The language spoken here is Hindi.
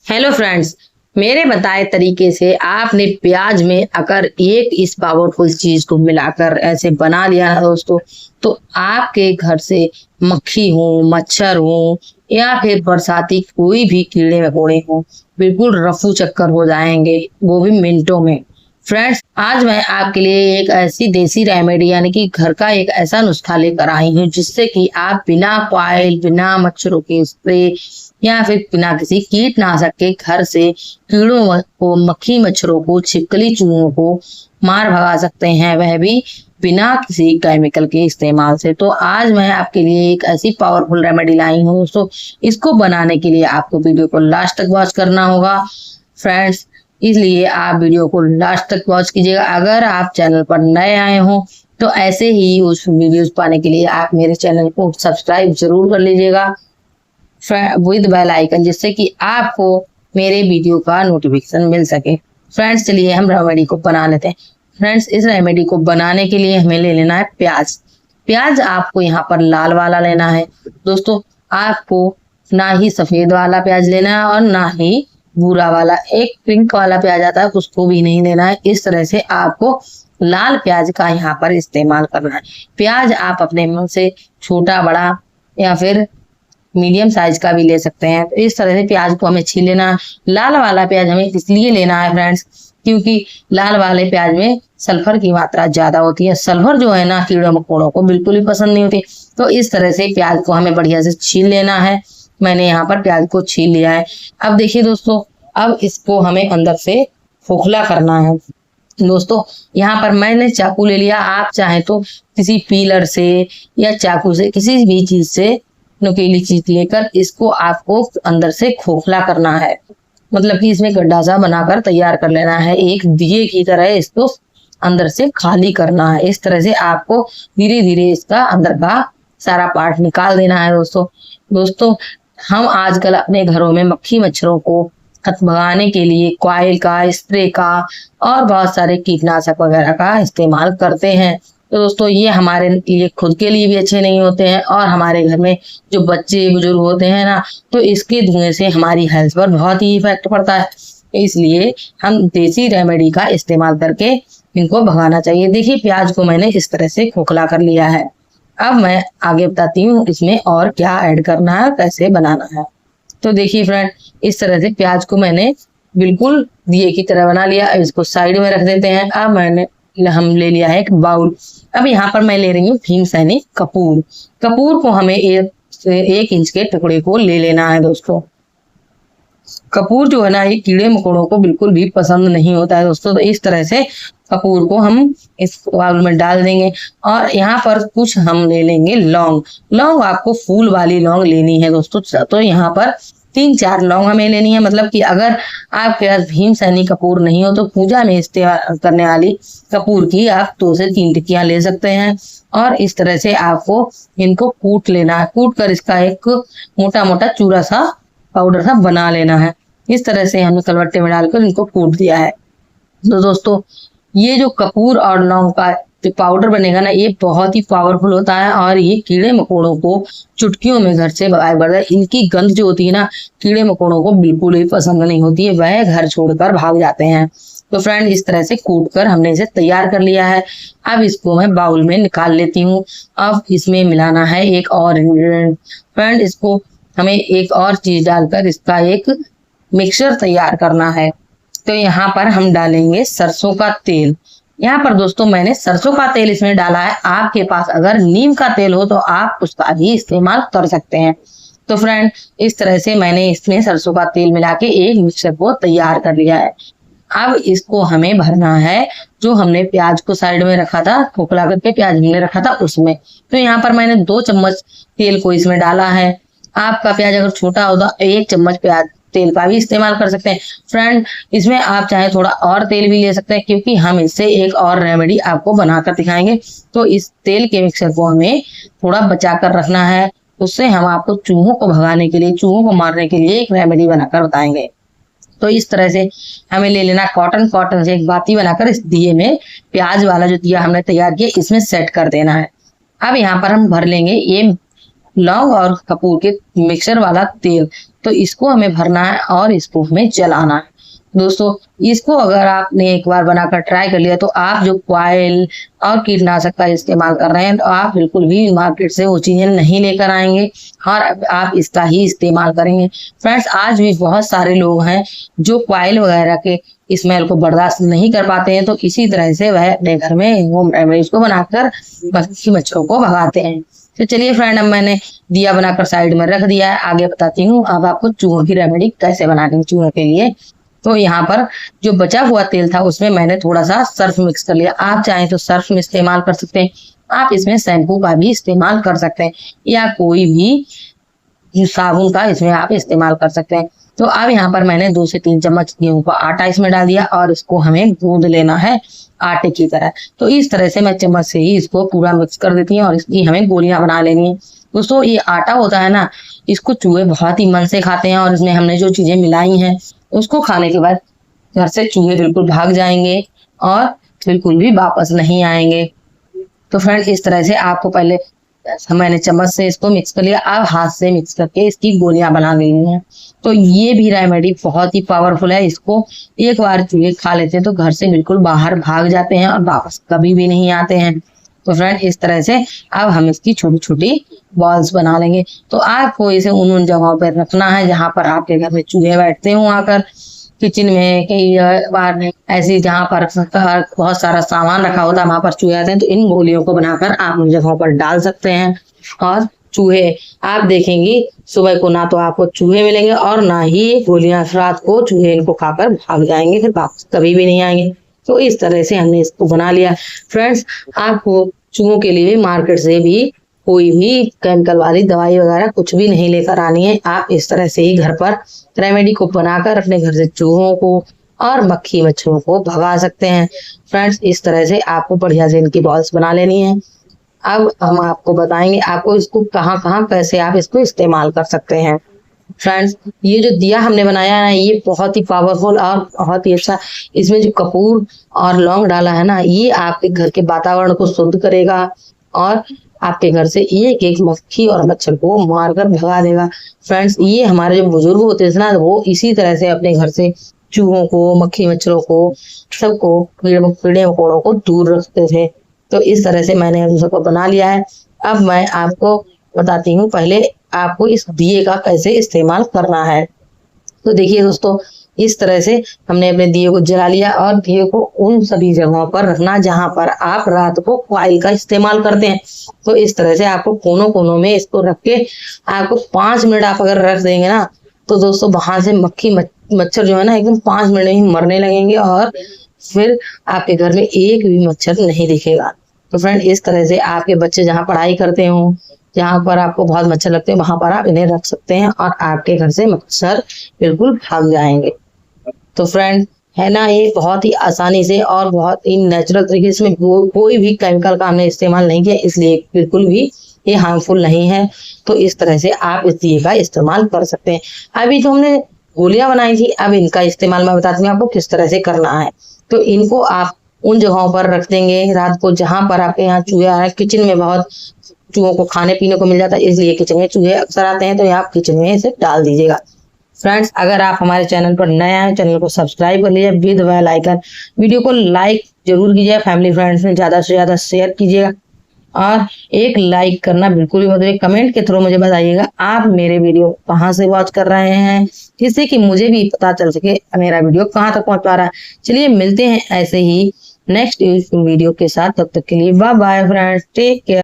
हेलो फ्रेंड्स, मेरे बताए तरीके से आपने प्याज में अगर एक इस पावरफुल चीज को मिलाकर ऐसे बना लिया है दोस्तों, तो आपके घर से मक्खी हो, मच्छर हो या फिर बरसाती कोई भी कीड़े मकोड़े हो, बिल्कुल रफू चक्कर हो जाएंगे, वो भी मिनटों में। फ्रेंड्स, आज मैं आपके लिए एक ऐसी देसी रेमेडी यानी कि घर का एक ऐसा नुस्खा लेकर आई हूँ जिससे कि आप बिना कॉइल, बिना मच्छरों के स्प्रे या फिर बिना किसी कीटनाशक के घर से कीड़ों को, मक्खी मच्छरों को, छिपकली चूहों को मार भगा सकते हैं, वह भी बिना किसी केमिकल के इस्तेमाल से। तो आज मैं आपके लिए एक ऐसी पावरफुल रेमेडी लाई हूँ दोस्तों। इसको बनाने के लिए आपको वीडियो को लास्ट तक वॉच करना होगा फ्रेंड्स, इसलिए आप वीडियो को लास्ट तक वॉच कीजिएगा। अगर आप चैनल पर नए आए हो तो ऐसे ही उस वीडियोस पाने के लिए आप मेरे चैनल को सब्सक्राइब जरूर कर लीजिएगा विद बेल आइकन, जिससे कि आपको मेरे वीडियो का नोटिफिकेशन मिल सके। फ्रेंड्स, चलिए हम रेमेडी को बना लेते हैं। फ्रेंड्स, इस रेमेडी को बनाने के लिए हमें ले लेना है प्याज। प्याज आपको यहाँ पर लाल वाला लेना है दोस्तों। आपको ना ही सफेद वाला प्याज लेना है और ना ही भूरा वाला, एक पिंक वाला प्याज आता है उसको भी नहीं लेना है। इस तरह से आपको लाल प्याज का यहाँ पर इस्तेमाल करना है। प्याज आप अपने मन से छोटा, बड़ा या फिर मीडियम साइज का भी ले सकते हैं। तो इस तरह से प्याज को हमें छील लेना है। लाल वाला प्याज हमें इसलिए लेना है फ्रेंड्स, क्योंकि लाल वाले प्याज में सल्फर की मात्रा ज्यादा होती है। सल्फर जो है ना, कीड़ों मकोड़ों को बिल्कुल भी पसंद नहीं होती। तो इस तरह से प्याज को हमें बढ़िया से छील लेना है। मैंने यहाँ पर प्याज को छील लिया है। अब देखिए दोस्तों, अब इसको हमें अंदर से खोखला करना है दोस्तों। यहाँ पर मैंने चाकू ले लिया। आप चाहे तो किसी पीलर से या चाकू से, किसी भी चीज से, नुकीली चीज लेकर इसको आपको अंदर से खोखला करना है। मतलब कि इसमें गड्ढा सा बनाकर तैयार कर लेना है। एक दिए की तरह इसको अंदर से खाली करना है। इस तरह से आपको धीरे धीरे इसका अंदर का सारा पार्ट निकाल देना है दोस्तों, हम आजकल अपने घरों में मक्खी मच्छरों को भगाने के लिए कॉइल का, स्प्रे का और बहुत सारे कीटनाशक वगैरह का इस्तेमाल करते हैं। तो दोस्तों, ये हमारे लिए खुद के लिए भी अच्छे नहीं होते हैं और हमारे घर में जो बच्चे बुजुर्ग होते हैं ना, तो इसके धुएं से हमारी हेल्थ पर बहुत ही इफेक्ट पड़ता है। इसलिए हम देसी रेमेडी का इस्तेमाल करके इनको भगाना चाहिए। देखिए, प्याज को मैंने इस तरह से खोखला कर लिया है। अब मैं आगे बताती हूँ इसमें और क्या ऐड करना है, कैसे बनाना है। तो देखिए फ्रेंड, इस तरह से प्याज को मैंने बिल्कुल दिए की तरह बना लिया। अब इसको साइड में रख देते हैं। अब हम ले लिया है एक बाउल। अब यहाँ पर मैं ले रही हूँ भीमसेनी कपूर। कपूर को हमें एक इंच के टुकड़े को ले लेना है दोस्तों। कपूर जो है ना, ये कीड़े मकोड़ों को बिल्कुल भी पसंद नहीं होता है दोस्तों। तो इस तरह से कपूर को हम इस बाउल में डाल देंगे। और यहाँ पर कुछ हम ले लेंगे लौंग। लौंग आपको फूल वाली लौंग लेनी है दोस्तों। तो यहाँ पर 3-4 लौंग हमें लेनी है। मतलब कि अगर आपके पास भीमसेनी कपूर नहीं हो तो पूजा में इस्तेमाल करने वाली कपूर की आप 2 से 3 टिक्कियां ले सकते हैं। और इस तरह से आपको इनको कूट लेना है। कूट कर इसका एक मोटा मोटा चूरा सा, पाउडर सा बना लेना है। इस तरह से हमने कलवट्टे में डालकर इनको कूट दिया है। तो दोस्तों, ये जो कपूर और लौंग का जो पाउडर बनेगा ना, ये बहुत ही पावरफुल होता है और ये कीड़े मकोड़ों को चुटकियों में घर से भगाया बढ़ता है। इनकी गंध जो होती है ना, कीड़े मकोड़ों को बिल्कुल ही पसंद नहीं होती है, वह घर छोड़कर भाग जाते हैं। तो फ्रेंड, इस तरह से कूट कर हमने इसे तैयार कर लिया है। अब इसको मैं बाउल में निकाल लेती हूँ। अब इसमें मिलाना है एक और इंग्रेडिएंट। फ्रेंड, इसको हमें एक और चीज डालकर इसका एक मिक्सचर तैयार करना है। तो यहाँ पर हम डालेंगे सरसों का तेल। यहाँ पर दोस्तों मैंने सरसों का तेल इसमें डाला है। आपके पास अगर नीम का तेल हो तो आप उसका भी इस्तेमाल कर सकते हैं। तो फ्रेंड, इस तरह से मैंने इसमें सरसों का तेल मिला के एक मिक्सचर को तैयार कर लिया है। अब इसको हमें भरना है जो हमने प्याज को साइड में रखा था, खोखला करके प्याज हमने रखा था उसमें। तो यहाँ पर मैंने 2 चम्मच तेल को इसमें डाला है। आपका प्याज अगर छोटा हो तो 1 चम्मच प्याज तेल का भी इस्तेमाल कर सकते हैं। फ्रेंड, इसमें आप चाहे थोड़ा और तेल भी ले सकते हैं, क्योंकि हम इससे एक और रेमेडी आपको बनाकर दिखाएंगे। तो इस तेल के मिक्सचर को हमें थोड़ा बचा कर रखना है। उससे हम आपको चूहों को भगाने के लिए, चूहों को मारने के लिए एक रेमेडी बनाकर बताएंगे। तो इस तरह से हमें ले लेना कॉटन से एक बाती बनाकर इस दिए में, प्याज वाला जो दिया हमने तैयार किया, इसमें सेट कर देना है। अब यहाँ पर हम भर लेंगे ये लौंग और कपूर के मिक्सर वाला तेल। तो तो इसको हमें भरना है और इसको हमें जलाना है। दोस्तों इसको अगर आपने एक बार बनाकर ट्राई कर लिया तो आप जो कॉइल और कीटनाशक का इस्तेमाल कर रहे हैं तो आप बिल्कुल भी मार्केट से वो चीजें नहीं लेकर आएंगे और आप इसका ही इस्तेमाल करेंगे। फ्रेंड्स आज भी बहुत सारे लोग हैं जो कॉइल वगैरह के स्मेल को बर्दाश्त नहीं कर पाते हैं, तो इसी तरह से वह अपने घर में होम रेमेडीज को बनाकर मक्खी मच्छरों को भगाते हैं। तो चलिए फ्रेंड, अब मैंने दिया बनाकर साइड में रख दिया है, आगे बताती हूँ अब आपको चूहों की रेमेडी कैसे बनानी है चूहों के लिए। तो यहाँ पर जो बचा हुआ तेल था उसमें मैंने थोड़ा सा सर्फ मिक्स कर लिया। आप चाहें तो सर्फ में इस्तेमाल कर सकते हैं, आप इसमें शैम्पू का भी इस्तेमाल कर सकते हैं या कोई भी साबुन का इसमें आप इस्तेमाल कर सकते हैं। तो अब यहाँ पर मैंने 2 से 3 चम्मच गेहूं का आटा इसमें डाल दिया और इसको हमें गूंद लेना है आटे की तरह। तो इस तरह से मैं चम्मच से ही इसको पूरा मिक्स कर देती हूँ और इसकी हमें गोलियां बना लेनी है। दोस्तों ये आटा होता है ना, इसको चूहे बहुत ही मन से खाते हैं और इसमें हमने जो चीजें मिलाई हैं उसको खाने के बाद घर से चूहे बिल्कुल भाग जाएंगे और बिल्कुल भी वापस नहीं आएंगे। तो फ्रेंड इस तरह से आपको पहले मैंने चम्मच से इसको मिक्स कर लिया, अब हाथ से मिक्स करके इसकी गोलियां बना लेनी है। तो ये भी रेमेडी बहुत ही पावरफुल है, इसको एक बार चूहे खा लेते हैं तो घर से बिल्कुल बाहर भाग जाते हैं और वापस कभी भी नहीं आते हैं। तो फ्रेंड इस तरह से अब हम इसकी छोटी छोटी बॉल्स बना लेंगे। तो आपको इसे उन जगहों पर रखना है जहां पर आपके घर में चूहे बैठते हो, आकर किचन में कई बार ऐसी जहां पर बहुत सारा सामान रखा होता है वहां पर चूहे आते हैं। तो इन गोलियों को बनाकर आप उन जगहों पर डाल सकते हैं और चूहे आप देखेंगे सुबह को ना तो आपको चूहे मिलेंगे और ना ही गोलियां, रात को चूहे इनको खाकर भाग जाएंगे, फिर वापस कभी भी नहीं आएंगे। तो इस तरह से हमने इसको बना लिया। फ्रेंड्स आपको चूहों के लिए मार्केट से भी कोई भी केमिकल वाली दवाई वगैरह कुछ भी नहीं लेकर आनी है, आप इस तरह से ही घर पर रेमेडी को बनाकर अपने घर से चूहों को और मक्खी मच्छरों को भगा सकते हैं। फ्रेंड्स इस तरह से आपको बढ़िया से इनकी बॉल्स बना लेनी है। अब हम आपको बताएंगे आपको इसको कहाँ कहाँ कैसे आप इसको इस्तेमाल कर सकते हैं। फ्रेंड्स ये जो दिया हमने बनाया है ये बहुत ही पावरफुल और बहुत ही अच्छा, इसमें जो कपूर और लौंग डाला है ना ये आपके घर के वातावरण को शुद्ध करेगा और आपके घर से एक एक मक्खी और मच्छर को मारकर भगा देगा। फ्रेंड्स ये हमारे जो बुजुर्ग होते थे ना वो इसी तरह से अपने घर से चूहों को, मक्खी मच्छरों को, सबको कीड़े मकोड़ों को दूर रखते थे। तो इस तरह से मैंने हम सबको बना लिया है। अब मैं आपको बताती हूँ पहले आपको इस दिए का कैसे इस्तेमाल करना है। तो देखिए दोस्तों इस तरह से हमने अपने दिए को जला लिया और दिए को उन सभी जगहों पर रखना जहां पर आप रात को कॉइल का इस्तेमाल करते हैं। तो इस तरह से आपको कोनों कोनों में इसको रख के आपको 5 मिनट आप अगर रख देंगे ना तो दोस्तों वहां से मक्खी मच्छर जो है ना एकदम 5 मिनट में ही मरने लगेंगे और फिर आपके घर में एक भी मच्छर नहीं दिखेगा। तो फ्रेंड इस तरह से आपके बच्चे जहाँ पढ़ाई करते हो, जहाँ पर आपको बहुत मच्छर लगते हैं वहां पर आप इन्हें रख सकते हैं और आपके घर से मच्छर बिल्कुल भाग जाएंगे। तो फ्रेंड है ना ये बहुत ही आसानी से और बहुत ही नेचुरल तरीके से, कोई भी केमिकल का हमने इस्तेमाल नहीं किया इसलिए बिल्कुल भी ये हार्मफुल नहीं है। तो इस तरह से आप इस दिए का इस्तेमाल कर सकते हैं। अभी तो हमने गोलियां बनाई थी, अब इनका इस्तेमाल मैं बताती हूँ आपको किस तरह से करना है। तो इनको आप उन जगहों पर रख देंगे रात को जहां पर आपके यहाँ चूहे आ रहे हैं। किचन में बहुत चूहों को खाने पीने को मिल जाता है इसलिए किचन में चूहे अक्सर आते हैं, तो आप किचन में इसे डाल दीजिएगा। फ्रेंड्स अगर आप हमारे चैनल पर नए आए चैनल को सब्सक्राइब कर लीजिए विद बेल आइकन, वीडियो को लाइक जरूर कीजिए, फैमिली फ्रेंड्स में ज्यादा से ज्यादा शेयर कीजिएगा और एक लाइक करना बिल्कुल भी मत भूलिए। कमेंट के थ्रू मुझे बताइएगा आप मेरे वीडियो कहाँ से वॉच कर रहे हैं, जिससे कि मुझे भी पता चल सके मेरा वीडियो कहाँ तक पहुंच पा रहा है। चलिए मिलते हैं ऐसे ही नेक्स्ट वीडियो के साथ, तब तक के लिए bye bye friends, take care.